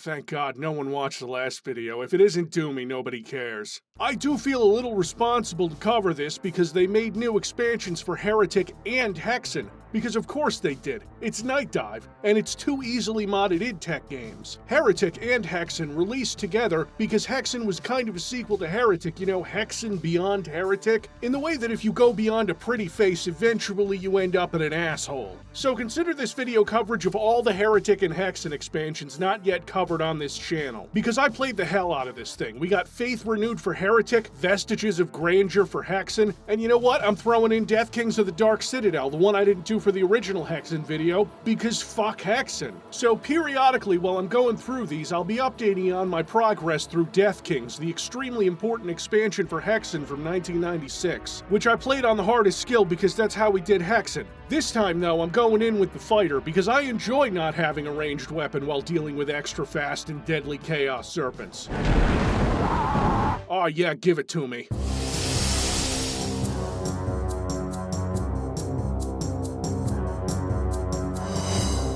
thank God no one watched the last video. If it isn't doomy, nobody cares. I do feel a little responsible to cover this because they made new expansions for Heretic and Hexen. Because of course they did. It's Nightdive, and it's two easily modded id Tech games. Heretic and Hexen released together because Hexen was kind of a sequel to Heretic, you know, Hexen Beyond Heretic, in the way that if you go beyond a pretty face, eventually you end up in an asshole. So consider this video coverage of all the Heretic and Hexen expansions not yet covered on this channel, because I played the hell out of this thing. We got Faith Renewed for Heretic, Vestiges of Grandeur for Hexen, and you know what? I'm throwing in Death Kings of the Dark Citadel, the one I didn't do for the original Hexen video, because fuck Hexen. So periodically while I'm going through these, I'll be updating you on my progress through Death Kings, the extremely important expansion for Hexen from 1996, which I played on the hardest skill because that's how we did Hexen. This time though, I'm going in with the fighter because I enjoy not having a ranged weapon while dealing with extra fast and deadly chaos serpents. Oh yeah, give it to me.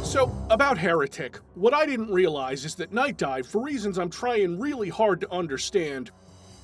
So, about Heretic, what I didn't realize is that Nightdive, for reasons I'm trying really hard to understand,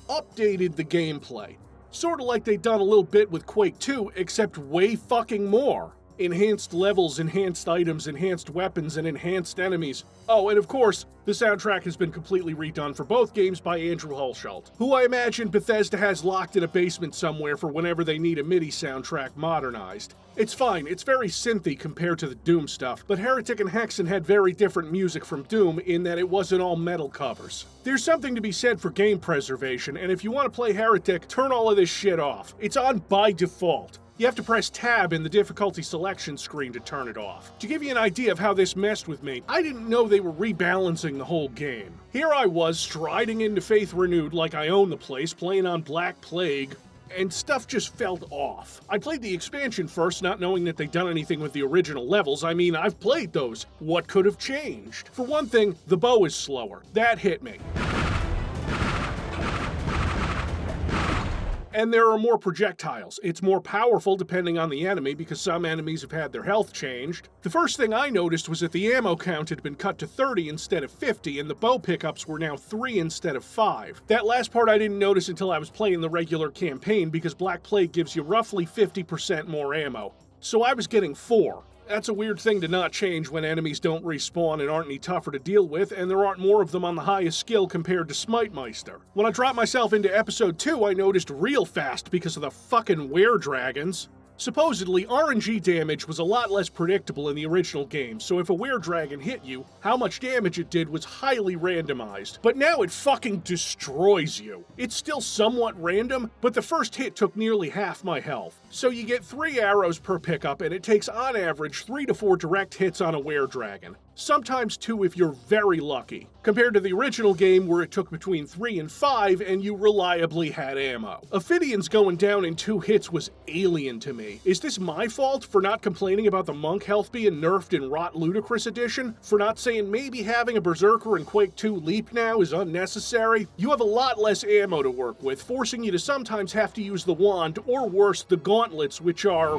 updated the gameplay. Sorta like they'd done a little bit with Quake 2, except way fucking more. Enhanced levels, enhanced items, enhanced weapons, and enhanced enemies. Oh, and of course, the soundtrack has been completely redone for both games by Andrew Hulshult, who I imagine Bethesda has locked in a basement somewhere for whenever they need a MIDI soundtrack modernized. It's fine, it's very synthy compared to the Doom stuff, but Heretic and Hexen had very different music from Doom in that it wasn't all metal covers. There's something to be said for game preservation, and if you want to play Heretic, turn all of this shit off. It's on by default. You have to press tab in the difficulty selection screen to turn it off. To give you an idea of how this messed with me, I didn't know they were rebalancing the whole game. Here I was, striding into Faith Renewed like I own the place, playing on Black Plague, and stuff just felt off. I played the expansion first, not knowing that they'd done anything with the original levels. I mean, I've played those. What could have changed? For one thing, the bow is slower. That hit me. And there are more projectiles. It's more powerful depending on the enemy because some enemies have had their health changed. The first thing I noticed was that the ammo count had been cut to 30 instead of 50, and the bow pickups were now 3 instead of 5. That last part I didn't notice until I was playing the regular campaign because Black Plague gives you roughly 50% more ammo. So I was getting 4. That's a weird thing to not change when enemies don't respawn and aren't any tougher to deal with, and there aren't more of them on the highest skill compared to Smitemeister. When I dropped myself into episode 2, I noticed real fast because of the fucking were-dragons. Supposedly, RNG damage was a lot less predictable in the original game, so if a were-dragon hit you, how much damage it did was highly randomized. But now it fucking destroys you. It's still somewhat random, but the first hit took nearly half my health. So you get 3 arrows per pickup, and it takes on average 3 to 4 direct hits on a were-dragon. Sometimes 2 if you're very lucky, compared to the original game where it took between 3 and 5 and you reliably had ammo. Ophidians going down in 2 hits was alien to me. Is this my fault for not complaining about the monk health being nerfed in Rot Ludicrous Edition? For not saying maybe having a Berserker in Quake 2 Leap now is unnecessary? You have a lot less ammo to work with, forcing you to sometimes have to use the wand, or worse, the gauntlets, which are...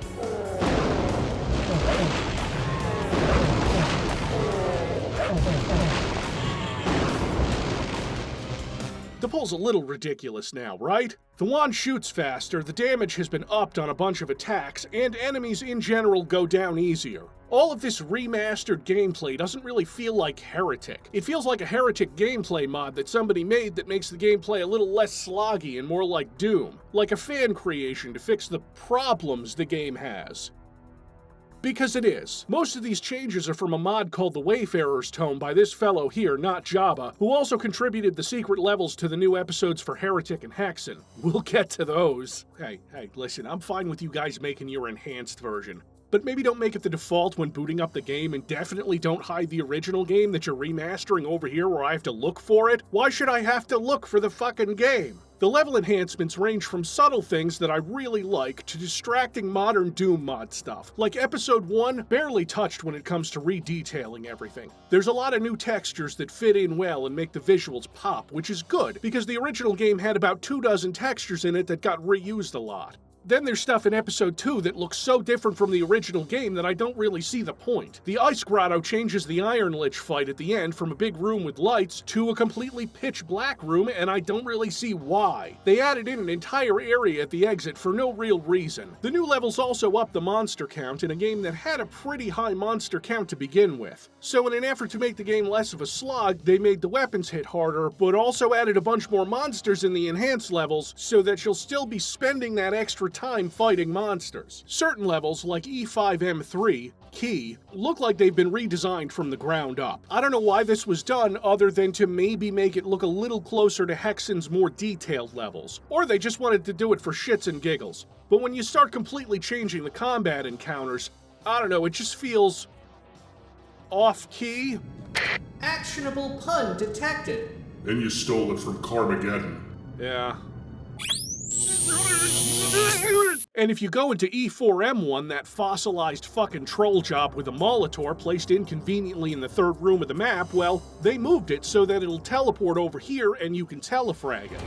The pull's a little ridiculous now, right? The wand shoots faster, the damage has been upped on a bunch of attacks, and enemies in general go down easier. All of this remastered gameplay doesn't really feel like Heretic. It feels like a Heretic gameplay mod that somebody made that makes the gameplay a little less sloggy and more like Doom. Like a fan creation to fix the problems the game has. Because it is. Most of these changes are from a mod called The Wayfarer's Tome by this fellow here, not Jabba, who also contributed the secret levels to the new episodes for Heretic and Hexen. We'll get to those. Hey, listen, I'm fine with you guys making your enhanced version. But maybe don't make it the default when booting up the game, and definitely don't hide the original game that you're remastering over here where I have to look for it. Why should I have to look for the fucking game? The level enhancements range from subtle things that I really like to distracting modern Doom mod stuff. Like Episode 1, barely touched when it comes to redetailing everything. There's a lot of new textures that fit in well and make the visuals pop, which is good, because the original game had about 24 textures in it that got reused a lot. Then there's stuff in Episode 2 that looks so different from the original game that I don't really see the point. The Ice Grotto changes the Iron Lich fight at the end from a big room with lights to a completely pitch black room, and I don't really see why. They added in an entire area at the exit for no real reason. The new levels also up the monster count in a game that had a pretty high monster count to begin with. So in an effort to make the game less of a slog, they made the weapons hit harder, but also added a bunch more monsters in the enhanced levels so that you'll still be spending that extra time fighting monsters. Certain levels, like E5M3, Key, look like they've been redesigned from the ground up. I don't know why this was done other than to maybe make it look a little closer to Hexen's more detailed levels. Or they just wanted to do it for shits and giggles. But when you start completely changing the combat encounters, I don't know, it just feels off-key. Actionable pun detected. And you stole it from Carmageddon. Yeah. And if you go into E4M1, that fossilized fucking troll job with a Molitor placed inconveniently in the third room of the map, well, they moved it so that it'll teleport over here and you can telefrag it.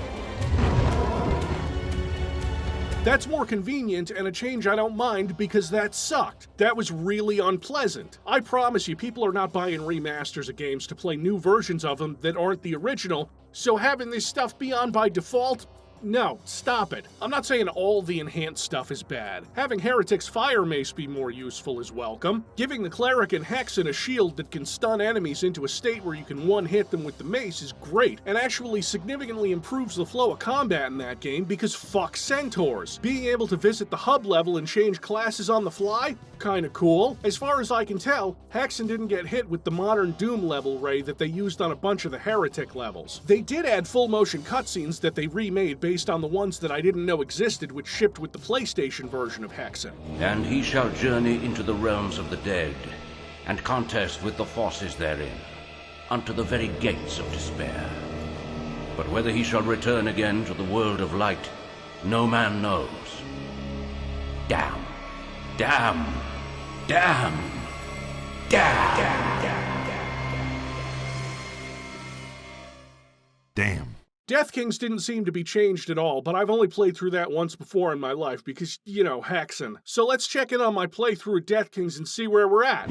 That's more convenient and a change I don't mind because that sucked. That was really unpleasant. I promise you, people are not buying remasters of games to play new versions of them that aren't the original, so having this stuff be on by default, no, stop it. I'm not saying all the enhanced stuff is bad. Having Heretic's Fire Mace be more useful is welcome. Giving the Cleric and Hexen a shield that can stun enemies into a state where you can one-hit them with the mace is great, and actually significantly improves the flow of combat in that game because fuck Centaurs. Being able to visit the hub level and change classes on the fly? Kinda cool. As far as I can tell, Hexen didn't get hit with the modern Doom level ray that they used on a bunch of the Heretic levels. They did add full-motion cutscenes that they remade based on the ones that I didn't know existed, which shipped with the PlayStation version of Hexen. And he shall journey into the realms of the dead, and contest with the forces therein, unto the very gates of despair. But whether he shall return again to the world of light, no man knows. Damn. Damn. Damn. Damn. Damn. Death Kings didn't seem to be changed at all, but I've only played through that once before in my life because, you know, Hexen. So let's check in on my playthrough of Death Kings and see where we're at.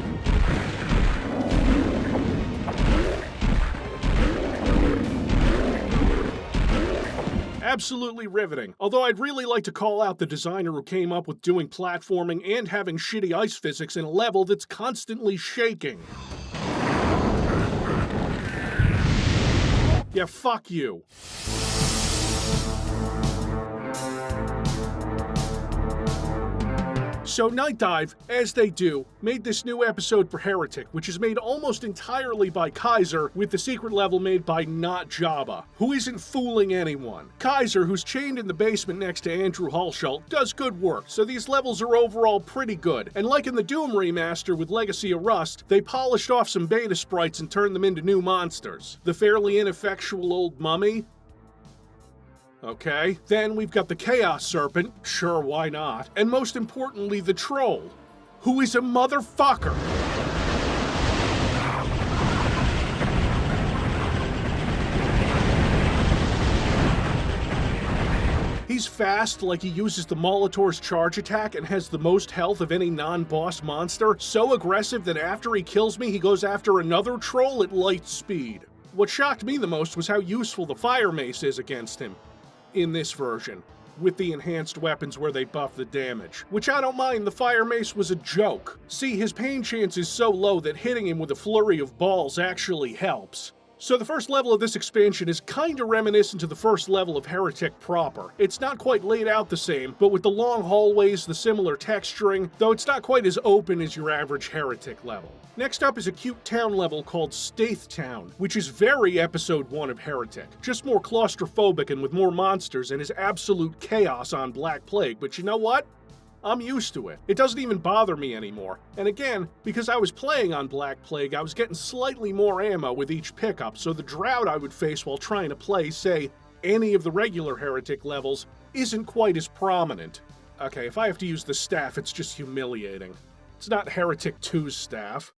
Absolutely riveting. Although I'd really like to call out the designer who came up with doing platforming and having shitty ice physics in a level that's constantly shaking. Yeah, fuck you. So Nightdive, as they do, made this new episode for Heretic, which is made almost entirely by Kaiser, with the secret level made by not Jabba, who isn't fooling anyone. Kaiser, who's chained in the basement next to Andrew Hulshult, does good work, so these levels are overall pretty good. And like in the Doom remaster with Legacy of Rust, they polished off some beta sprites and turned them into new monsters. The fairly ineffectual old mummy? Okay. Then we've got the Chaos Serpent, sure, why not? And most importantly, the Troll, who is a motherfucker. He's fast, like he uses the Molitor's charge attack and has the most health of any non-boss monster, so aggressive that after he kills me, he goes after another troll at light speed. What shocked me the most was how useful the Fire Mace is against him in this version, with the enhanced weapons where they buff the damage. Which I don't mind, the Fire Mace was a joke. See, his pain chance is so low that hitting him with a flurry of balls actually helps. So the first level of this expansion is kinda reminiscent to the first level of Heretic proper. It's not quite laid out the same, but with the long hallways, the similar texturing, though it's not quite as open as your average Heretic level. Next up is a cute town level called Staith Town, which is very episode 1 of Heretic. Just more claustrophobic and with more monsters and is absolute chaos on Black Plague, but you know what? I'm used to it. It doesn't even bother me anymore. And again, because I was playing on Black Plague, I was getting slightly more ammo with each pickup, so the drought I would face while trying to play, say, any of the regular Heretic levels isn't quite as prominent. Okay, if I have to use the staff, it's just humiliating. It's not Heretic 2's staff.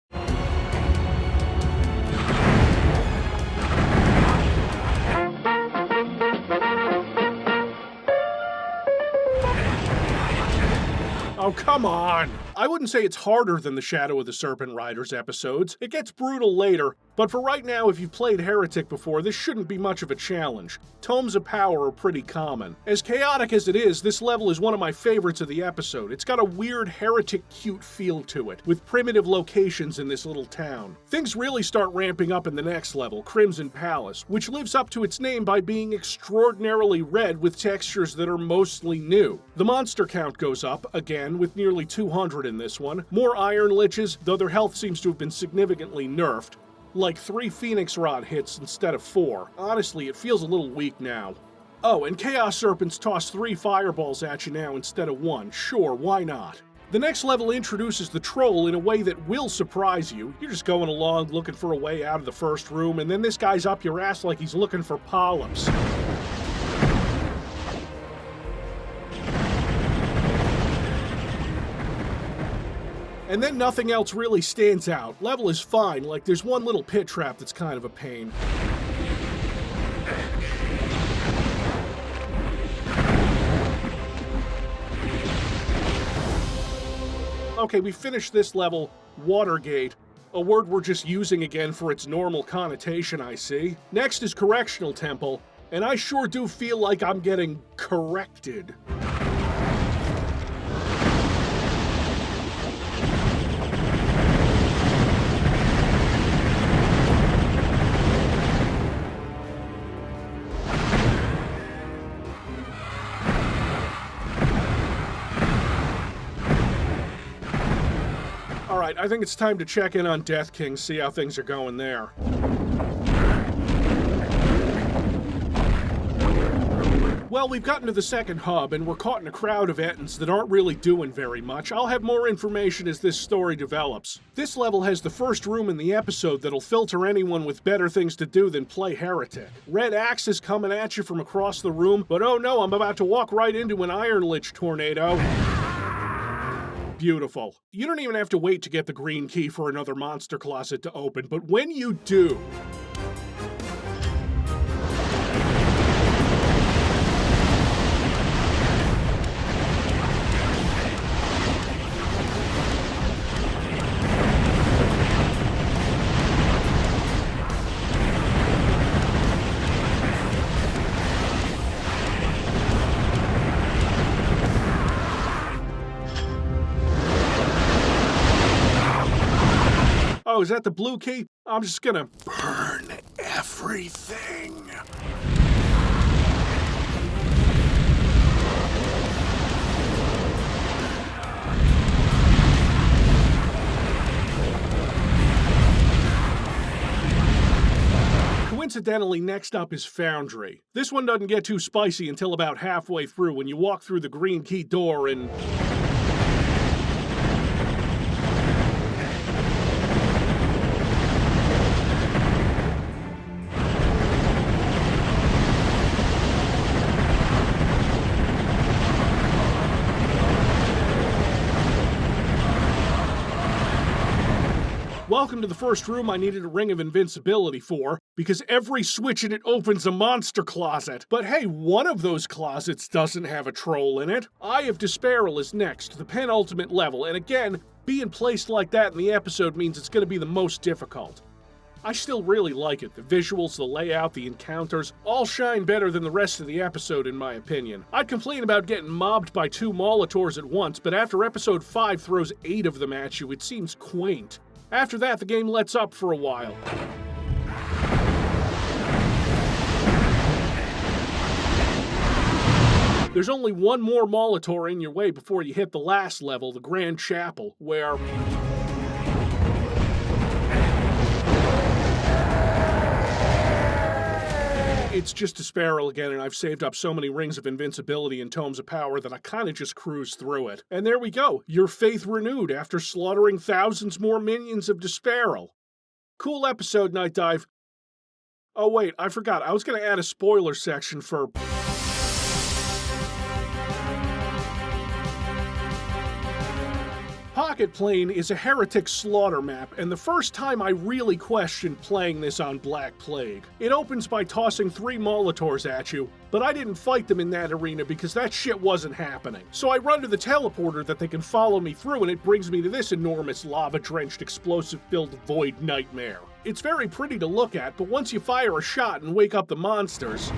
Oh, come on! I wouldn't say it's harder than the Shadow of the Serpent Riders episodes. It gets brutal later, but for right now, if you've played Heretic before, this shouldn't be much of a challenge. Tomes of Power are pretty common. As chaotic as it is, this level is one of my favorites of the episode. It's got a weird Heretic cute feel to it, with primitive locations in this little town. Things really start ramping up in the next level, Crimson Palace, which lives up to its name by being extraordinarily red with textures that are mostly new. The monster count goes up, again, with nearly 200 in this one. More Iron Liches, though their health seems to have been significantly nerfed. Like 3 Phoenix Rod hits instead of 4. Honestly, it feels a little weak now. Oh, and Chaos Serpents toss 3 fireballs at you now instead of 1. Sure, why not? The next level introduces the troll in a way that will surprise you. You're just going along looking for a way out of the first room, and then this guy's up your ass like he's looking for polyps. And then nothing else really stands out. Level is fine, like there's one little pit trap that's kind of a pain. Okay, we finished this level, Watergate, a word we're just using again for its normal connotation, I see. Next is Correctional Temple, and I sure do feel like I'm getting corrected. Alright, I think it's time to check in on Death King, see how things are going there. Well, we've gotten to the second hub, and we're caught in a crowd of Ettins that aren't really doing very much. I'll have more information as this story develops. This level has the first room in the episode that'll filter anyone with better things to do than play Heretic. Red Axe is coming at you from across the room, but oh no, I'm about to walk right into an Iron Lich tornado. Beautiful. You don't even have to wait to get the green key for another monster closet to open, but when you do... Oh, is that the blue key? I'm just gonna burn everything. Coincidentally, next up is Foundry. This one doesn't get too spicy until about halfway through when you walk through the green key door and... Welcome to the first room I needed a ring of invincibility for, because every switch in it opens a monster closet. But hey, one of those closets doesn't have a troll in it. Eye of Despairel is next, the penultimate level, and again, being placed like that in the episode means it's going to be the most difficult. I still really like it. The visuals, the layout, the encounters, all shine better than the rest of the episode in my opinion. I'd complain about getting mobbed by 2 Molotors at once, but after episode 5 throws 8 of them at you, it seems quaint. After that, the game lets up for a while. There's only one more Molitor in your way before you hit the last level, the Grand Chapel, where... It's just Despairel again, and I've saved up so many rings of invincibility and tomes of power that I kinda just cruise through it. And there we go, your faith renewed after slaughtering thousands more minions of Despairel. Cool episode, Nightdive. Oh wait, I forgot, I was gonna add a spoiler section for... rocket plane is a heretic slaughter map, and the first time I really questioned playing this on Black Plague. It opens by tossing 3 Molotovs at you, but I didn't fight them in that arena because that shit wasn't happening. So I run to the teleporter that they can follow me through, and it brings me to this enormous lava-drenched, explosive-filled void nightmare. It's very pretty to look at, but once you fire a shot and wake up the monsters...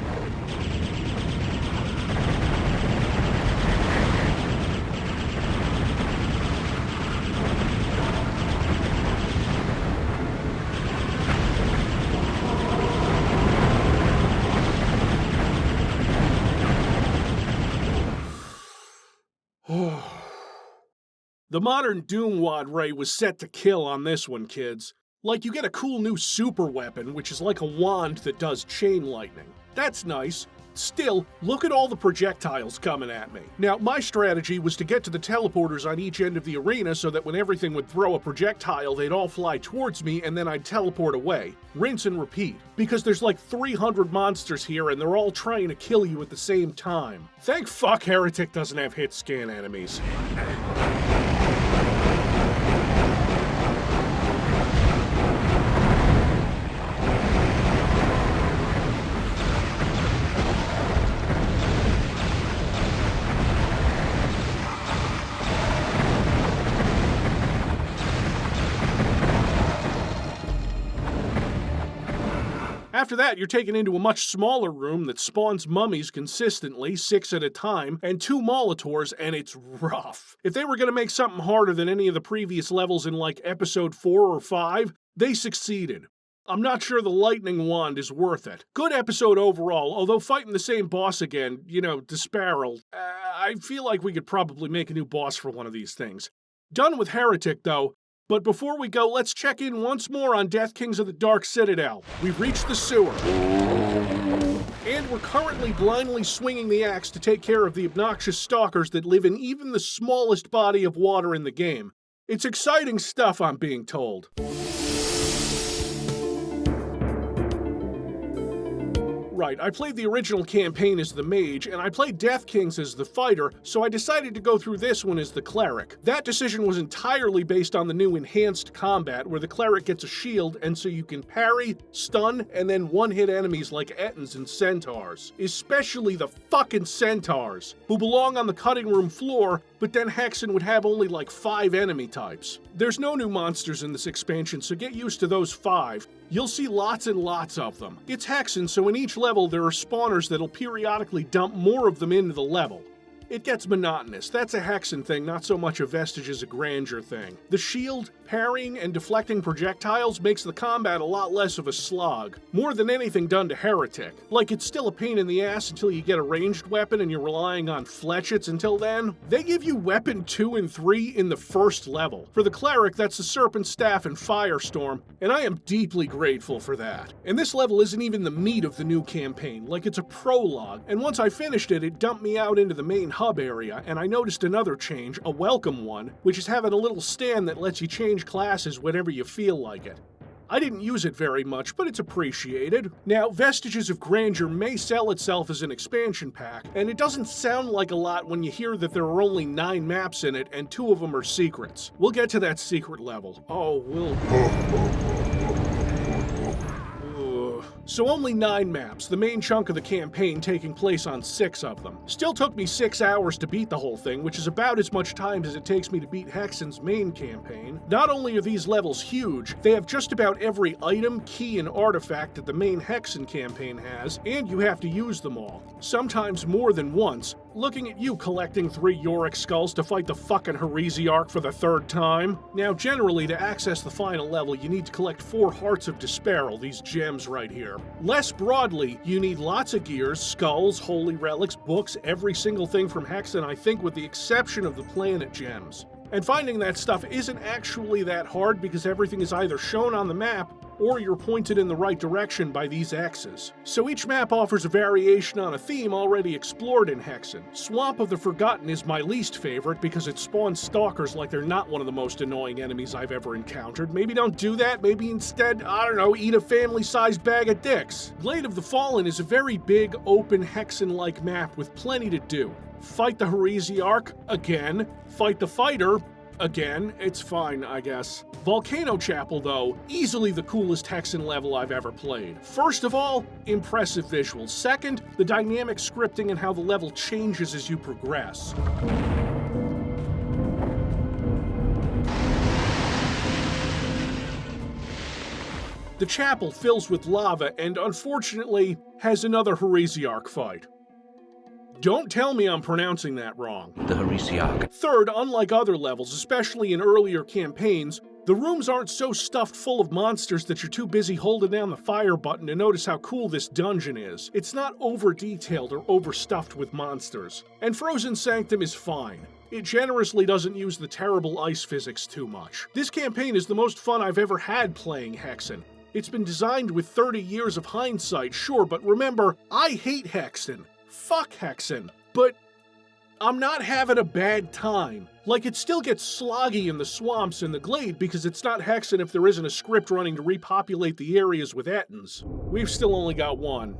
The modern Doomwad Ray was set to kill on this one, kids. Like, you get a cool new super weapon, which is like a wand that does chain lightning. That's nice. Still, look at all the projectiles coming at me. Now, my strategy was to get to the teleporters on each end of the arena so that when everything would throw a projectile, they'd all fly towards me and then I'd teleport away. Rinse and repeat. Because there's like 300 monsters here and they're all trying to kill you at the same time. Thank fuck Heretic doesn't have hit scan enemies. After that, you're taken into a much smaller room that spawns mummies consistently, 6 at a time, and 2 Molotovs, and it's rough. If they were going to make something harder than any of the previous levels in like episode 4 or 5, they succeeded. I'm not sure the lightning wand is worth it. Good episode overall, although fighting the same boss again, Disparal, I feel like we could probably make a new boss for one of these things. Done with Heretic, though. But before we go, let's check in once more on Death Kings of the Dark Citadel. We've reached the sewer. And we're currently blindly swinging the axe to take care of the obnoxious stalkers that live in even the smallest body of water in the game. It's exciting stuff, I'm being told. Right, I played the original campaign as the mage, and I played Death Kings as the fighter, so I decided to go through this one as the cleric. That decision was entirely based on the new enhanced combat, where the cleric gets a shield, and so you can parry, stun, and then one-hit enemies like Ettins and Centaurs. Especially the fucking Centaurs, who belong on the cutting room floor, but then Hexen would have only like 5 enemy types. There's no new monsters in this expansion, so get used to those 5. You'll see lots and lots of them. It's Hexen, so in each level there are spawners that'll periodically dump more of them into the level. It gets monotonous. That's a Hexen thing, not so much a Vestiges of Grandeur thing. The shield, parrying, and deflecting projectiles makes the combat a lot less of a slog. More than anything done to Heretic. Like, it's still a pain in the ass until you get a ranged weapon and you're relying on fletchets until then. They give you weapon 2 and 3 in the first level. For the cleric, that's the Serpent Staff and Firestorm, and I am deeply grateful for that. And this level isn't even the meat of the new campaign, like it's a prologue, and once I finished it, it dumped me out into the main hub area, and I noticed another change, a welcome one, which is having a little stand that lets you change classes whenever you feel like it. I didn't use it very much, but it's appreciated. Now, Vestiges of Grandeur may sell itself as an expansion pack, and it doesn't sound like a lot when you hear that there are only 9 maps in it, and 2 of them are secrets. We'll get to that secret level. Oh, So only 9 maps, the main chunk of the campaign taking place on 6 of them. Still took me 6 hours to beat the whole thing, which is about as much time as it takes me to beat Hexen's main campaign. Not only are these levels huge, they have just about every item, key, and artifact that the main Hexen campaign has, and you have to use them all. Sometimes more than once. Looking at you collecting 3 Yorick skulls to fight the fucking Heresiarch for the 3rd time. Now, generally, to access the final level, you need to collect 4 Hearts of Disparal, these gems right here. Less broadly, you need lots of gears, skulls, holy relics, books, every single thing from Hexen, I think with the exception of the planet gems. And finding that stuff isn't actually that hard because everything is either shown on the map or you're pointed in the right direction by these X's. So each map offers a variation on a theme already explored in Hexen. Swamp of the Forgotten is my least favorite because it spawns stalkers like they're not one of the most annoying enemies I've ever encountered. Maybe don't do that, maybe instead, eat a family-sized bag of dicks. Glade of the Fallen is a very big, open, Hexen-like map with plenty to do. Fight the Heresiarch, again. Fight the fighter, Again, it's fine, I guess. Volcano Chapel, though, easily the coolest Hexen level I've ever played. First of all, impressive visuals. Second, the dynamic scripting and how the level changes as you progress. The chapel fills with lava and, unfortunately, has another heresiarch fight. Don't tell me I'm pronouncing that wrong. The heresiarch. Third, unlike other levels, especially in earlier campaigns, the rooms aren't so stuffed full of monsters that you're too busy holding down the fire button to notice how cool this dungeon is. It's not over-detailed or overstuffed with monsters. And Frozen Sanctum is fine. It generously doesn't use the terrible ice physics too much. This campaign is the most fun I've ever had playing Hexen. It's been designed with 30 years of hindsight, sure, but remember, I hate Hexen. Fuck Hexen. But I'm not having a bad time. Like, it still gets sloggy in the swamps and the glade because it's not Hexen if there isn't a script running to repopulate the areas with Ettins. We've still only got one.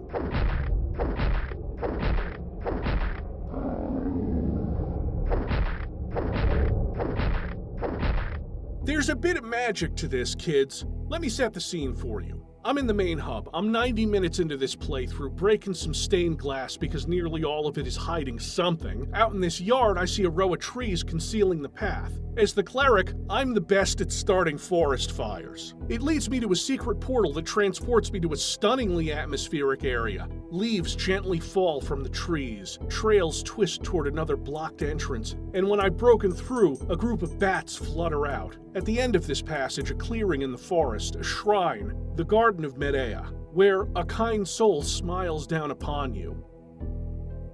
There's a bit of magic to this, kids. Let me set the scene for you. I'm in the main hub. I'm 90 minutes into this playthrough, breaking some stained glass because nearly all of it is hiding something. Out in this yard, I see a row of trees concealing the path. As the cleric, I'm the best at starting forest fires. It leads me to a secret portal that transports me to a stunningly atmospheric area. Leaves gently fall from the trees, trails twist toward another blocked entrance, and when I've broken through, a group of bats flutter out. At the end of this passage, a clearing in the forest, a shrine, the Garden of Medea, where a kind soul smiles down upon you.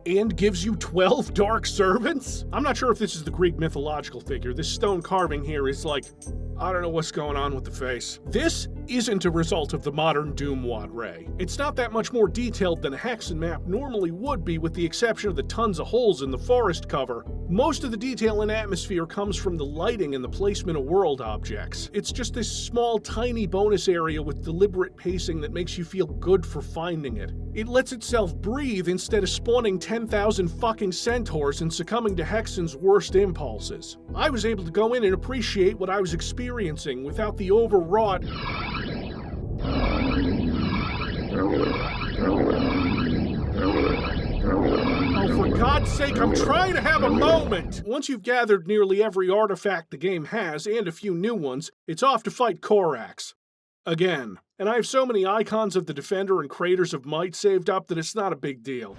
And gives you 12 dark servants? I'm not sure if this is the Greek mythological figure. This stone carving here is like, I don't know what's going on with the face. This isn't a result of the modern Doomwad Ray. It's not that much more detailed than a Hexen map normally would be, with the exception of the tons of holes in the forest cover. Most of the detail and atmosphere comes from the lighting and the placement of world objects. It's just this small, tiny bonus area with deliberate pacing that makes you feel good for finding it. It lets itself breathe instead of spawning 10,000 fucking centaurs and succumbing to Hexen's worst impulses. I was able to go in and appreciate what I was experiencing without the overwrought... Oh, for God's sake, I'm trying to have a moment! Once you've gathered nearly every artifact the game has, and a few new ones, it's off to fight Korax. Again. And I have so many icons of the Defender and Craters of Might saved up that it's not a big deal.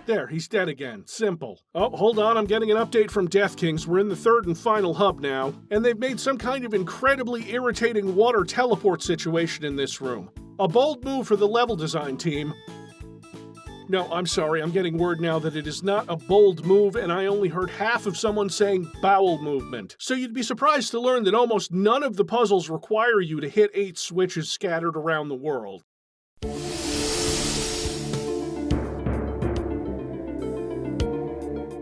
There, he's dead again. Simple. Oh, hold on, I'm getting an update from Death Kings. We're in the third and final hub now, and they've made some kind of incredibly irritating water teleport situation in this room. A bold move for the level design team. No, I'm sorry, I'm getting word now that it is not a bold move, and I only heard half of someone saying bowel movement. So you'd be surprised to learn that almost none of the puzzles require you to hit 8 switches scattered around the world.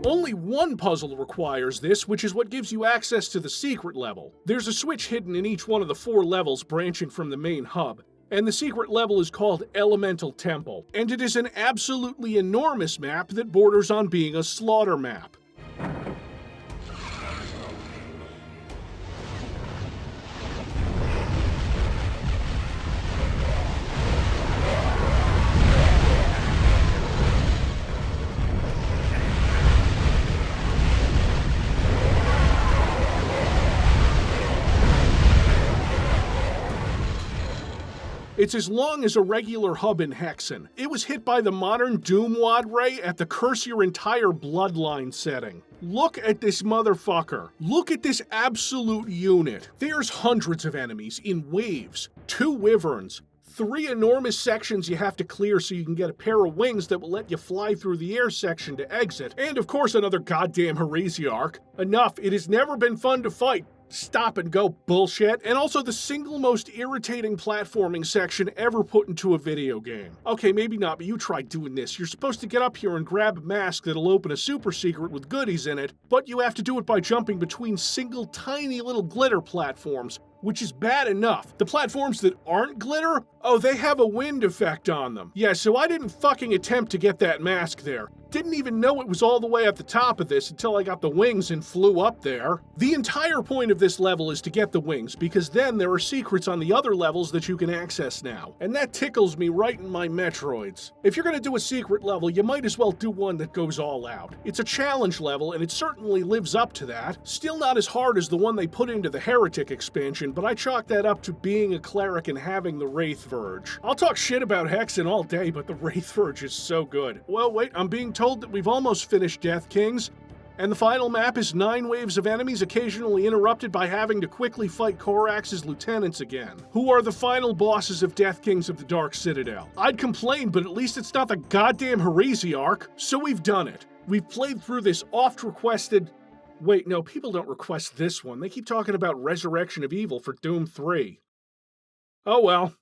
Only one puzzle requires this, which is what gives you access to the secret level. There's a switch hidden in each one of the 4 levels branching from the main hub, and the secret level is called Elemental Temple, and it is an absolutely enormous map that borders on being a slaughter map. It's as long as a regular hub in Hexen. It was hit by the modern Doomwad Ray at the curse your entire bloodline setting. Look at this motherfucker. Look at this absolute unit. There's hundreds of enemies in waves, 2 wyverns, 3 enormous sections you have to clear so you can get a pair of wings that will let you fly through the air section to exit, and of course another goddamn heresiarch. Enough, it has never been fun to fight. stop-and-go bullshit, and also the single most irritating platforming section ever put into a video game. Okay, maybe not, but you try doing this. You're supposed to get up here and grab a mask that'll open a super secret with goodies in it, but you have to do it by jumping between single tiny little glitter platforms, which is bad enough. The platforms that aren't glitter, oh, they have a wind effect on them. Yeah, so I didn't fucking attempt to get that mask there. Didn't even know it was all the way at the top of this until I got the wings and flew up there. The entire point of this level is to get the wings, because then there are secrets on the other levels that you can access now. And that tickles me right in my Metroids. If you're gonna do a secret level, you might as well do one that goes all out. It's a challenge level, and it certainly lives up to that. Still not as hard as the one they put into the Heretic expansion, but I chalk that up to being a cleric and having the Wraith Verge. I'll talk shit about Hexen all day, but the Wraith Verge is so good. Well, wait, I'm being told that we've almost finished Death Kings, and the final map is 9 waves of enemies occasionally interrupted by having to quickly fight Korax's lieutenants again, who are the final bosses of Death Kings of the Dark Citadel. I'd complain, but at least it's not the goddamn Heresiarch, so we've done it. We've played through this oft-requested... Wait, no, people don't request this one. They keep talking about Resurrection of Evil for Doom 3. Oh well.